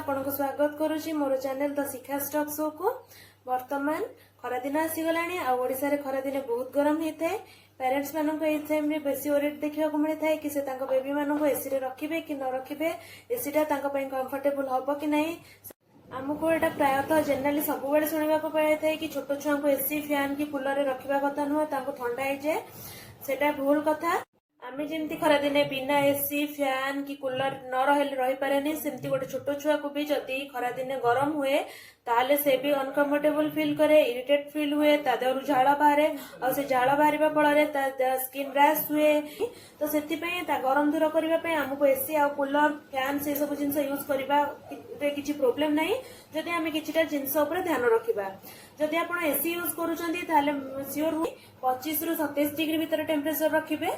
आपनको स्वागत करुच्ची मोर channel the Shikha stock show को। वर्तमान खरा दिन आसीगलानी ओडिशा रे खरा दिन बहुत गरम होता है। पेरेंट्स मानक ए टाइम रे बेसी ओरिट देखा मिलता है कि से तांको बेबी मानक एसी रे रखिबे कि न रखिबे, एसीटा तांको पई कंफर्टेबल हबो कि नहीं। आमको एटा प्रायतः जनरली सब बेले सुनिबा को पाए थाए कि छोट छुआ को एसी फैन की कूलर रे रखिबा कथा नुह, तांको ठंडा हो जाए, सेटा भूल कथा। आमे जेमती खरा दिने बिना एसी फैन की कूलर न रही पारेनी, सेमती गोटे छोट छुआ को भी जदि खरा दिने गरम हुए ताले से भी अनकंफर्टेबल फील करे, इरिटेट फील हुए, ता देहरु झाड़ बाहरे और से झाड़ बाहरिबा फल ता स्किन रैश हुए। तो सेति पई ता गरम दूर करबा पई हमको एसी आ कूलर फैन से सब जिंस यूज करबा रे किछि प्रॉब्लम नाही, जदि आमे किछिटा जिंस ऊपर ध्यान रखिबा। जदि आपण एसी यूज करूचंदी ताले श्योर हुई 25 रु 27 डिग्री भीतर टेम्परेचर रखिबे।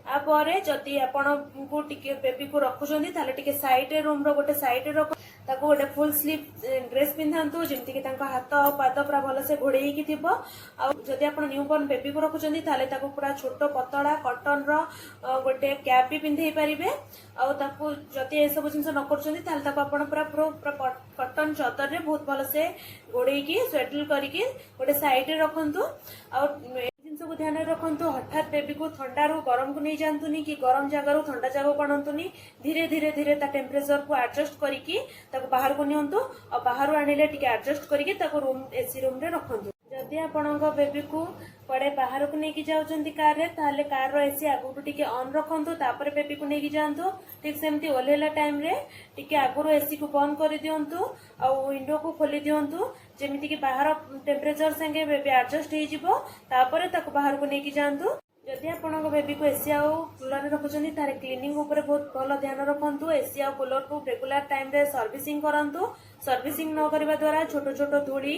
आपर जदि आपण को टिके बेबी को रखुचंदी ताले टिके साइड रे रूम रो गोटे साइड रे रख, ताको गोटे फुल स्लीव ड्रेस पिंधांतु जेमति कि तांको हाथ और पाद पूरा भल से घोड़ेई कि थिबो। आ जदि आपण न्यूबॉर्न बेबी को रखुचंदी ताले ताको पूरा छोट पतला कॉटन रो गोटे कैप भी पिंधेई परिबे। आ ताको जदि ए सब जिंस न करचंदी ताले ताको आपण पूरा कॉटन चादर रे बहुत भल से घोड़ेई कि स्वेटल करिकि गोटे साइड रे रखंतु। आ जिनस को ध्यान रखु, हठात बेबी को ठंडा रू गरम को नहीं जानतुनी कि गरम जगह ठंडा जगह को आणतुनी। धीरे धीरे धीरे ता टेम्परेचर को एडजस्ट करिकि ताको बाहर को नियंतु और बाहर आनिले टिके एडजस्ट करिकि ताको रूम एसी रूम रे रखंतु। जदि आपणक बेबी को पड़े बाहर को लेकिन जाउचंती कार रे, ताले कार रो एसी आगु टिके ऑन रखंतु, तापर बेबी को लेकिन जांतु। ठीक सेमती ओलेला टाइम रे टिके आगु एसी को बंद कर दियंतु और विंडो को खोली दियंतु, जेमिति कि बाहर टेम्परेचर संगे बेबी एडजस्ट हो जिवो। तापर ताको बाहर को लेकिन जांतु। जदि आपणक बेबी को एसी आ कूलर रखुचंदी तारे क्लीनिंग ऊपर बहुत भल ध्यान रखंतु। एसी आ कूलर को रेगुलर टाइम रे सर्विसिंग करंतु। सर्विसिंग न करबा द्वारा छोट छोट धूली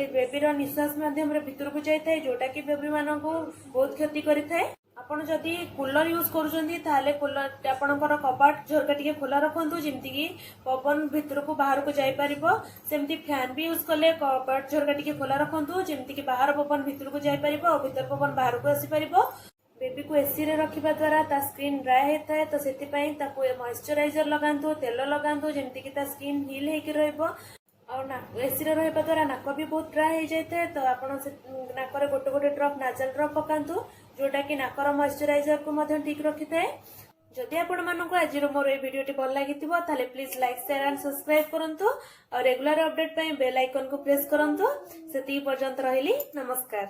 बेबी रो निश्वास माध्यम रे भीतर को जाय थाए, जोटा कि बेबी मानन को बहुत क्षति करि थाए। आपण जदि कूलर यूज करूचंदी ताले कूलर आपणकर कबाट झरका टिके खोला रखंतु, जेमति कि पवन भीतर को बाहर को जाय परिबो। सेमती फैन भी यूज करले कबाट झरका टिके खोला रखंतु, जेमति कि बाहर पवन भीतर को जाय परिबो और भीतर पवन बाहर को आसी परिबो। बेबी को एसी रे रखिबा द्वारा ता स्किन ड्राई होता है, तो सेति पई ताको मॉइस्चराइजर लगांतु, तेल लगांतु, जेमति कि ता स्किन हील हेकि रहइबो। और एसी रे रहबा द्वारा नाक भी बहुत ड्राई हो जाए, तो आपण से नाक रे गोटे गोटे ड्रॉप नाजल ड्रॉप पकांतु, जोटा कि नाकर मॉइस्चराइजर को मध्यम ठीक रखि थाए। जदि आपण मानक आज मोर ए वीडियोटी भल लागिथिबो ताले please like share and subscribe करंतु और रेगुलर अपडेट पई बेल आइकन को प्रेस करंतु। सेति पर्यंत रहिली, नमस्कार।